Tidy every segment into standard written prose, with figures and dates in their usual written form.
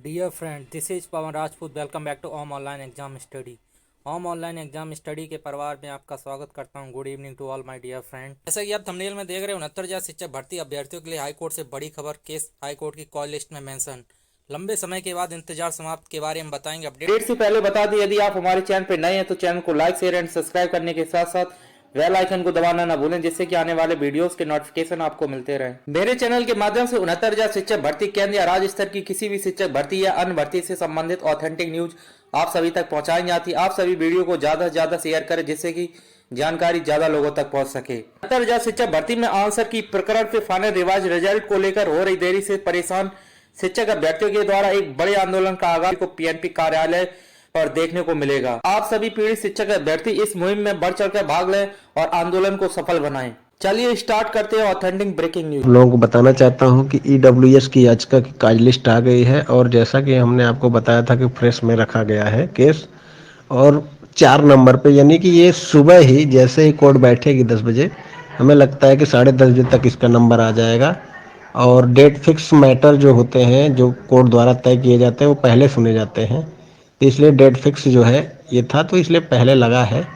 Dear friend, this is Pawan Rajput. Welcome back to Om online exam study. Om online exam study के परिवार में आपका स्वागत करता हूं। Good evening to all my dear friend. जैसा कि आप थंबनेल में देख रहे हो, 69,000 शिक्षक भर्ती अभ्यर्थियों के लिए हाईकोर्ट से बड़ी खबर। केस हाईकोर्ट की कॉल लिस्ट में मेंशन। लंबे समय के बाद इंतजार समाप्त के बारे में बताएंगे अपडेट। से पहले बता दें, यदि आप हमारे चैनल पर नए हैं तो चैनल को लाइक शेयर एंड सब्सक्राइब करने के साथ साथ बेल आइकन को दबाना ना भूलें, जिससे कि आने वाले वीडियोस के नोटिफिकेशन आपको मिलते रहें। मेरे चैनल के माध्यम से 69,000 शिक्षक भर्ती केंद्र या राज्य स्तर की किसी भी शिक्षक भर्ती या अन्य भर्ती से संबंधित ऑथेंटिक न्यूज आप सभी तक पहुंचाई जाती है। आप सभी वीडियो को ज्यादा से ज्यादा शेयर करें, जिससे कि जानकारी ज्यादा लोगों तक पहुंच सके। 69,000 शिक्षक भर्ती में आंसर की प्रकरण पे फाइनल रिवाइज रिजल्ट को लेकर हो रही देरी से परेशान शिक्षक अभ्यर्थियों के द्वारा एक बड़े आंदोलन का आगाज को पीएनपी कार्यालय पर देखने को मिलेगा। आप सभी पीड़ित शिक्षक अभ्यर्थी इस मुहिम में बढ़ चढ़कर भाग लें और आंदोलन को सफल बनाएं। चलिए स्टार्ट करते हैं ऑथेंटिक ब्रेकिंग न्यूज। लोगों को बताना चाहता हूं कि ईडब्ल्यूएस की याचिका की कार्य लिस्ट आ गई है और जैसा कि हमने आपको बताया था कि फ्रेश में रखा गया है केस, और 4 नंबर पे, यानी कि ये सुबह ही जैसे ही कोर्ट बैठेगी 10 बजे, हमें लगता है कि 10:30 बजे तक इसका नंबर आ जाएगा। और डेट फिक्स मैटर जो होते हैं, जो कोर्ट द्वारा तय किए जाते हैं, वो पहले सुने जाते हैं, तो इसलिए डेट फिक्स जो है ये था, तो इसलिए पहले लगा है,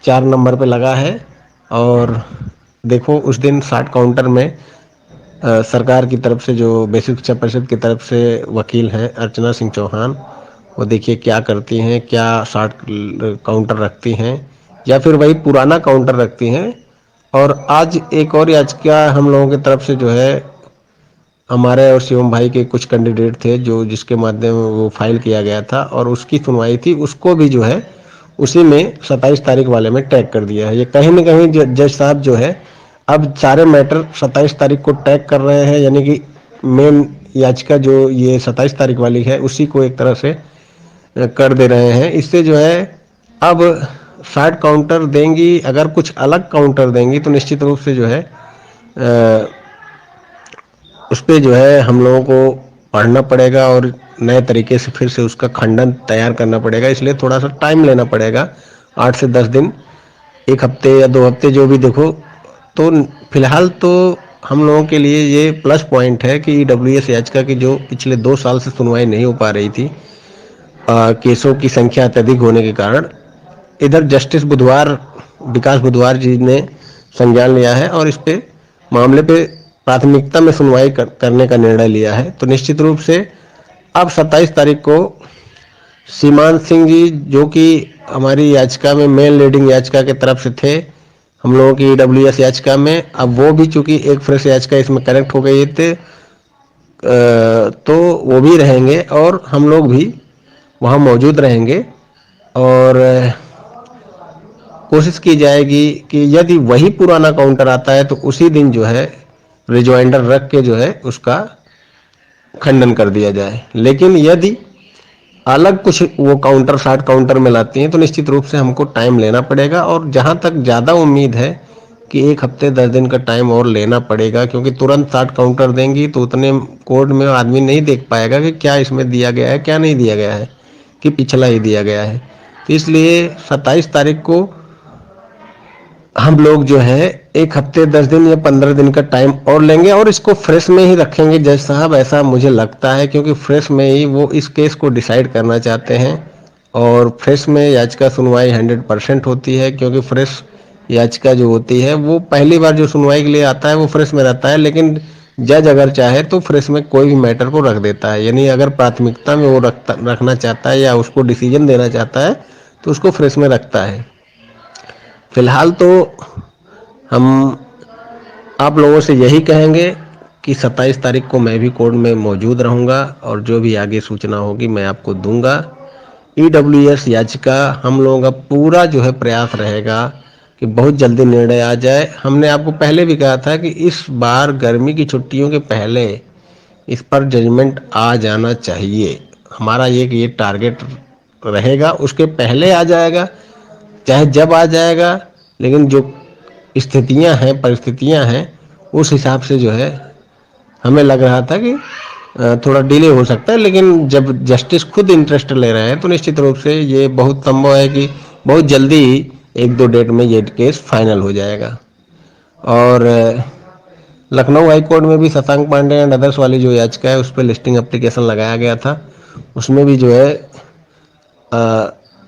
4 नंबर पे लगा है। और देखो उस दिन 60 काउंटर में सरकार की तरफ से जो बेसिक शिक्षा परिषद की तरफ से वकील हैं अर्चना सिंह चौहान, वो देखिए क्या करती हैं, क्या 60 काउंटर रखती हैं या फिर वही पुराना काउंटर रखती हैं। और आज एक और याचिका हम लोगों की तरफ से जो है, हमारे और शिवम भाई के कुछ कैंडिडेट थे जो जिसके माध्यम वो फाइल किया गया था और उसकी सुनवाई थी, उसको भी जो है उसी में 27 तारीख वाले में टैग कर दिया है। ये कहीं ना कहीं जज साहब जो है अब सारे मैटर 27 तारीख को टैग कर रहे हैं, यानी कि मेन याचिका जो ये 27 तारीख वाली है उसी को एक तरह से कर दे रहे हैं। इससे जो है अब 60 काउंटर देंगी, अगर कुछ अलग काउंटर देंगी तो निश्चित रूप से जो है उस पर जो है हम लोगों को पढ़ना पड़ेगा और नए तरीके से फिर से उसका खंडन तैयार करना पड़ेगा, इसलिए थोड़ा सा टाइम लेना पड़ेगा, 8 से 10 दिन, 1 हफ्ते या 2 हफ्ते जो भी देखो। तो फिलहाल तो हम लोगों के लिए ये प्लस पॉइंट है कि ईडब्ल्यूएस याचिका की जो पिछले 2 साल से सुनवाई नहीं हो पा रही थी केसों की संख्या अत्यधिक होने के कारण, इधर जस्टिस बुधवार विकास बुधवार जी ने संज्ञान लिया है और इस पे मामले पे प्राथमिकता में सुनवाई करने का निर्णय लिया है। तो निश्चित रूप से अब 27 तारीख को सीमांत सिंह जी, जो कि हमारी याचिका में मेन लीडिंग याचिका के तरफ से थे हम लोगों की ईडब्ल्यूएस याचिका में, अब वो भी चूंकि एक फ्रेश याचिका इसमें कनेक्ट हो गई थे, तो वो भी रहेंगे और हम लोग भी वहाँ मौजूद रहेंगे। और कोशिश की जाएगी कि यदि वही पुराना काउंटर आता है तो उसी दिन जो है रिजॉइंडर रख के जो है उसका खंडन कर दिया जाए। लेकिन यदि अलग कुछ वो काउंटर 60 काउंटर में लाती हैं तो निश्चित रूप से हमको टाइम लेना पड़ेगा, और जहां तक ज़्यादा उम्मीद है कि 1 हफ्ते 10 दिन का टाइम और लेना पड़ेगा, क्योंकि तुरंत 60 काउंटर देंगी तो उतने कोर्ट में आदमी नहीं देख पाएगा कि क्या इसमें दिया गया है क्या नहीं दिया गया है, कि पिछला ही दिया गया है। तो इसलिए 27 तारीख को हम लोग जो है 1 हफ्ते 10 दिन या 15 दिन का टाइम और लेंगे और इसको फ्रेश में ही रखेंगे जज साहब, ऐसा मुझे लगता है, क्योंकि फ्रेश में ही वो इस केस को डिसाइड करना चाहते हैं। और फ्रेश में याचिका सुनवाई 100% होती है, क्योंकि फ्रेश याचिका जो होती है वो पहली बार जो सुनवाई के लिए आता है वो फ्रेश में रहता है, लेकिन जज अगर चाहे तो फ्रेश में कोई भी मैटर को रख देता है, यानी अगर प्राथमिकता में वो रखना चाहता है या उसको डिसीजन देना चाहता है तो उसको फ्रेश में रखता है। फिलहाल तो हम आप लोगों से यही कहेंगे कि 27 तारीख को मैं भी कोर्ट में मौजूद रहूंगा और जो भी आगे सूचना होगी मैं आपको दूंगा। ईडब्ल्यूएस याचिका हम लोगों का पूरा जो है प्रयास रहेगा कि बहुत जल्दी निर्णय आ जाए। हमने आपको पहले भी कहा था कि इस बार गर्मी की छुट्टियों के पहले इस पर जजमेंट आ जाना चाहिए, हमारा ये टारगेट रहेगा, उसके पहले आ जाएगा चाहे जब आ जाएगा, लेकिन जो स्थितियां हैं परिस्थितियां हैं उस हिसाब से जो है हमें लग रहा था कि थोड़ा डिले हो सकता है, लेकिन जब जस्टिस खुद इंटरेस्ट ले रहे हैं तो निश्चित रूप से ये बहुत संभव है कि बहुत जल्दी 1-2 डेट में ये केस फाइनल हो जाएगा। और लखनऊ हाई कोर्ट में भी शशांक पांडे एंड अदर्स वाली जो याचिका है उस पर लिस्टिंग एप्लीकेशन लगाया गया था, उसमें भी जो है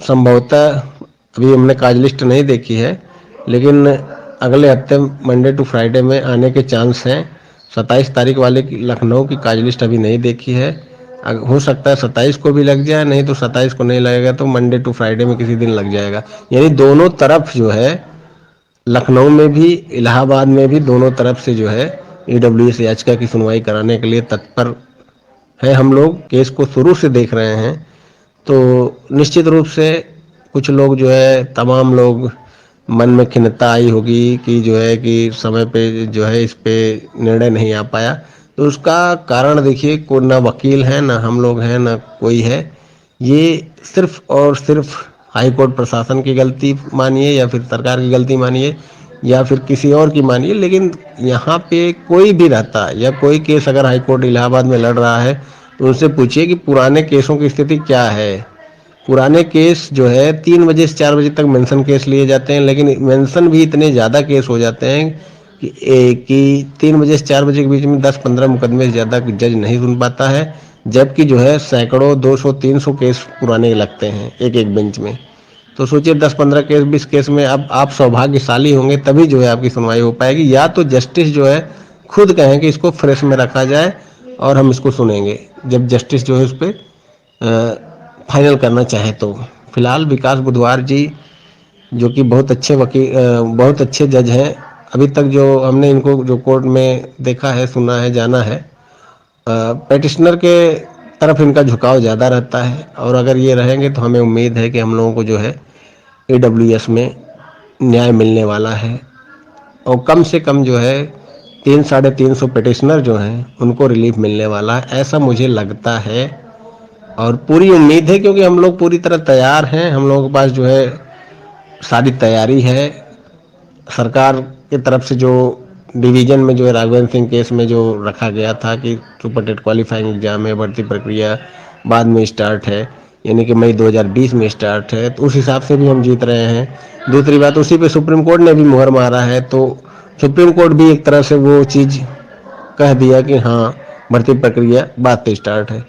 संभवतः अभी हमने काज लिस्ट नहीं देखी है, लेकिन अगले हफ्ते मंडे टू फ्राइडे में आने के चांस हैं। 27 तारीख वाले की लखनऊ की काज लिस्ट अभी नहीं देखी है। हो सकता है 27 को भी लग जाए, नहीं तो 27 को नहीं लगेगा तो मंडे टू फ्राइडे में किसी दिन लग जाएगा। यानी दोनों तरफ जो है, लखनऊ में भी इलाहाबाद में भी दोनों तरफ से जो है ईडब्ल्यूएस याचिका की सुनवाई कराने के लिए तत्पर है। हम लोग केस को शुरू से देख रहे हैं, तो निश्चित रूप से कुछ लोग जो है, तमाम लोग मन में खिन्नता आई होगी कि जो है कि समय पे जो है इस पे निर्णय नहीं आ पाया। तो उसका कारण देखिए, कोई ना वकील है, ना हम लोग हैं, ना कोई है। ये सिर्फ और सिर्फ हाई कोर्ट प्रशासन की गलती मानिए या फिर सरकार की गलती मानिए या फिर किसी और की मानिए, लेकिन यहाँ पे कोई भी रहता या कोई केस अगर हाई कोर्ट इलाहाबाद में लड़ रहा है तो उनसे पूछिए कि पुराने केसों की स्थिति क्या है। पुराने केस जो है 3 बजे से 4 बजे तक मेंशन केस लिए जाते हैं, लेकिन मेंशन भी इतने ज़्यादा केस हो जाते हैं कि 3 बजे से 4 बजे के बीच में 10-15 मुकदमे से ज़्यादा जज नहीं सुन पाता है, जबकि जो है सैकड़ों 200-300 केस पुराने लगते हैं एक एक बेंच में। तो सोचिए 10-15 केस 20 केस में अब आप सौभाग्यशाली होंगे तभी जो है आपकी सुनवाई हो पाएगी, या तो जस्टिस जो है खुद कहें कि इसको फ्रेश में रखा जाए और हम इसको सुनेंगे, जब जस्टिस जो है उस पर फाइनल करना चाहे तो। फिलहाल विकास बुधवार जी जो कि बहुत अच्छे वकील, बहुत अच्छे जज हैं, अभी तक जो हमने इनको जो कोर्ट में देखा है, सुना है, जाना है, पेटिशनर के तरफ इनका झुकाव ज़्यादा रहता है। और अगर ये रहेंगे तो हमें उम्मीद है कि हम लोगों को जो है ईडब्ल्यूएस में न्याय मिलने वाला है, और कम से कम जो है 300-350 पिटिशनर जो हैं उनको रिलीफ मिलने वाला है, ऐसा मुझे लगता है। और पूरी उम्मीद है, क्योंकि हम लोग पूरी तरह तैयार हैं, हम लोगों के पास जो है सारी तैयारी है। सरकार की तरफ से जो डिवीजन में जो है राघवेंद्र सिंह केस में जो रखा गया था कि सुपरटेट क्वालिफाइंग एग्जाम है, भर्ती प्रक्रिया बाद में स्टार्ट है, यानी कि मई 2020 में स्टार्ट है, तो उस हिसाब से भी हम जीत रहे हैं। दूसरी बात, उसी पे सुप्रीम कोर्ट ने भी मुहर मारा है, तो सुप्रीम कोर्ट भी एक तरह से वो चीज़ कह दिया कि हाँ भर्ती प्रक्रिया बाद से स्टार्ट है,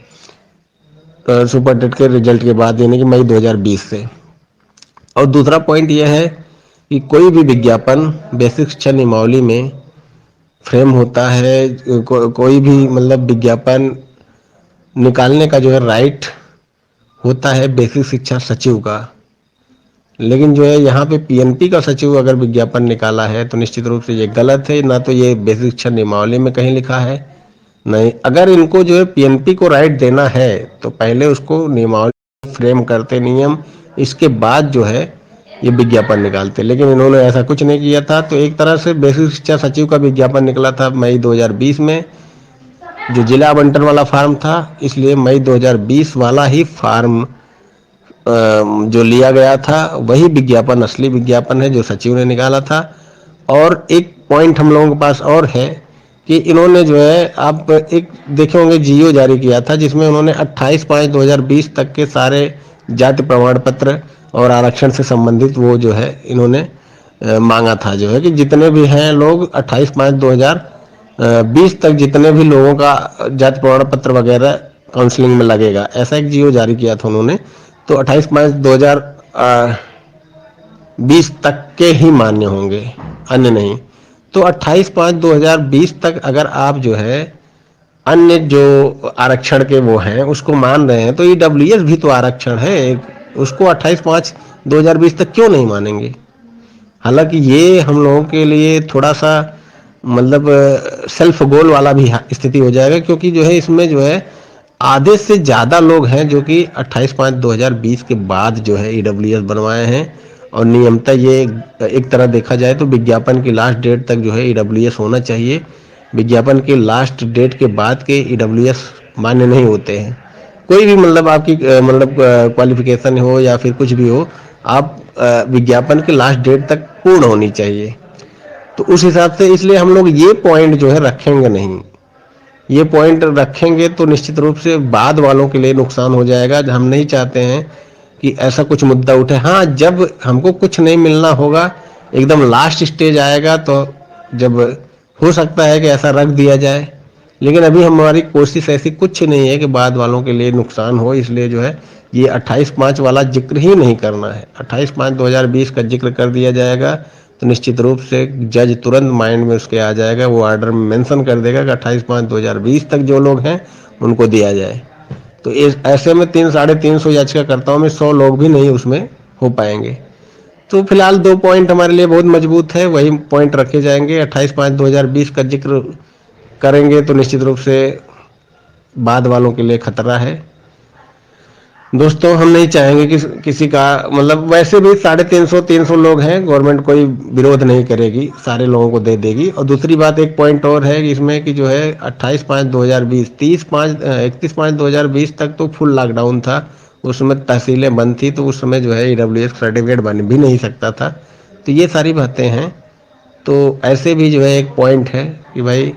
सुपरटेट के रिजल्ट के बाद, यानी कि मई 2020 से। और दूसरा पॉइंट यह है कि कोई भी विज्ञापन बेसिक शिक्षा नियमावली में फ्रेम होता है, कोई भी मतलब विज्ञापन निकालने का जो है राइट होता है बेसिक शिक्षा सचिव का। लेकिन जो है यहाँ पे पीएनपी का सचिव अगर विज्ञापन निकाला है तो निश्चित रूप से ये गलत है, ना तो ये बेसिक शिक्षा नियमावली में कहीं लिखा है, नहीं। अगर इनको जो है पीएनपी को राइट देना है तो पहले उसको नियमावली फ्रेम करते नियम, इसके बाद जो है ये विज्ञापन निकालते, लेकिन इन्होंने ऐसा कुछ नहीं किया था। तो एक तरह से बेसिक शिक्षा सचिव का विज्ञापन निकला था मई 2020 में, जो जिला आवंटन वाला फार्म था, इसलिए मई 2020 वाला ही फार्म जो लिया गया था वही विज्ञापन असली विज्ञापन है जो सचिव ने निकाला था। और एक पॉइंट हम लोगों के पास और है कि इन्होंने जो है, आप एक देखे होंगे जीओ जारी किया था जिसमें उन्होंने 28/5/2020 तक के सारे जाति प्रमाण पत्र और आरक्षण से संबंधित वो जो है इन्होंने मांगा था, जो है कि जितने भी हैं लोग 28/5/2020 तक जितने भी लोगों का जाति प्रमाण पत्र वगैरह काउंसलिंग में लगेगा, ऐसा एक जीओ जारी किया था उन्होंने। तो 28/5/2020 तक के ही मान्य होंगे, अन्य नहीं। तो 28/5/2020 तक अगर आप जो है अन्य जो आरक्षण के वो हैं उसको मान रहे हैं, तो ईडब्ल्यूएस भी तो आरक्षण है, उसको 28/5/2020 तक क्यों नहीं मानेंगे। हालांकि ये हम लोगों के लिए थोड़ा सा मतलब सेल्फ गोल वाला भी स्थिति हो जाएगा, क्योंकि जो है इसमें जो है आधे से ज़्यादा लोग हैं जो कि 28/5/2020 के बाद जो है ईडब्ल्यूएस बनवाए हैं। और नियमतः ये एक तरह देखा जाए तो विज्ञापन की लास्ट डेट तक जो है ईडब्ल्यूएस होना चाहिए। विज्ञापन के लास्ट डेट के बाद के ईडब्ल्यूएस मान्य नहीं होते हैं। कोई भी मतलब आपकी मतलब क्वालिफिकेशन हो या फिर कुछ भी हो, आप विज्ञापन के लास्ट डेट तक पूर्ण होनी चाहिए। तो उस हिसाब से इसलिए हम लोग ये पॉइंट जो है रखेंगे नहीं। ये पॉइंट रखेंगे तो निश्चित रूप से बाद वालों के लिए नुकसान हो जाएगा। हम नहीं चाहते हैं कि ऐसा कुछ मुद्दा उठे। हाँ, जब हमको कुछ नहीं मिलना होगा, एकदम लास्ट स्टेज आएगा, तो जब हो सकता है कि ऐसा रख दिया जाए लेकिन अभी हमारी कोशिश ऐसी कुछ नहीं है कि बाद वालों के लिए नुकसान हो, इसलिए जो है ये 28/5 वाला जिक्र ही नहीं करना है। 28/5/2020 का जिक्र कर दिया जाएगा तो निश्चित रूप से जज तुरंत माइंड में उसके आ जाएगा, वो ऑर्डर में मेंशन कर देगा कि 28/5/2020 तक जो लोग हैं उनको दिया जाए। तो ऐसे में 300-350 याचिकाकर्ताओं में 100 लोग भी नहीं उसमें हो पाएंगे। तो फिलहाल 2 पॉइंट हमारे लिए बहुत मजबूत है, वही पॉइंट रखे जाएंगे। 28/5/2020 का जिक्र करेंगे तो निश्चित रूप से बाद वालों के लिए खतरा है। दोस्तों हम नहीं चाहेंगे कि किसी का मतलब, वैसे भी 350-300 लोग हैं, गवर्नमेंट कोई विरोध नहीं करेगी, सारे लोगों को दे देगी। और दूसरी बात, एक पॉइंट और है इसमें कि जो है 28/5/2020 31/5/2020 तक तो फुल लॉकडाउन था, उस समय तहसीलें बंद थी, तो उस समय जो है ईडब्ल्यूएस सर्टिफिकेट बन भी नहीं सकता था। तो ये सारी बातें हैं। तो ऐसे भी जो है एक पॉइंट है कि भाई,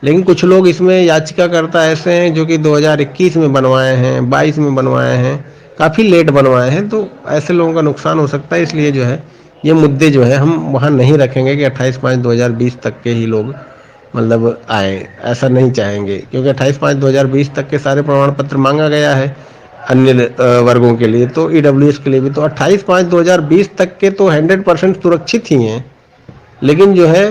लेकिन कुछ लोग इसमें याचिकाकर्ता ऐसे हैं जो कि 2021 में बनवाए हैं, 22 में बनवाए हैं, काफ़ी लेट बनवाए हैं, तो ऐसे लोगों का नुकसान हो सकता है। इसलिए जो है ये मुद्दे जो है हम वहाँ नहीं रखेंगे कि 28/5/2020 तक के ही लोग मतलब आए, ऐसा नहीं चाहेंगे, क्योंकि 28/5/2020 तक के सारे प्रमाण पत्र मांगा गया है अन्य वर्गों के लिए, तो ईडब्ल्यूएस के लिए भी। तो 28/5/2020 तक के तो 100% सुरक्षित ही हैं, लेकिन जो है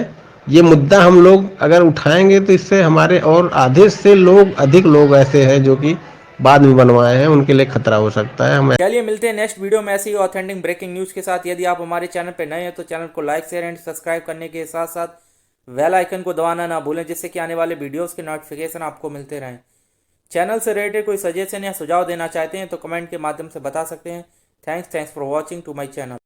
ये मुद्दा हम लोग अगर उठाएंगे तो इससे हमारे और आधे से लोग अधिक लोग ऐसे हैं जो कि बाद में बनवाए हैं, उनके लिए खतरा हो सकता है। हम चलिए मिलते हैं नेक्स्ट वीडियो में ऐसी ऑथेंटिक ब्रेकिंग न्यूज़ के साथ। यदि आप हमारे चैनल पर नए हैं तो चैनल को लाइक शेयर एंड सब्सक्राइब करने के साथ साथ बेल आइकन को दबाना ना भूलें, जिससे कि आने वाले वीडियोस के नोटिफिकेशन आपको मिलते रहें। चैनल से रिलेटेड कोई सजेशन या सुझाव देना चाहते हैं तो कमेंट के माध्यम से बता सकते हैं। Thanks for watching to my channel.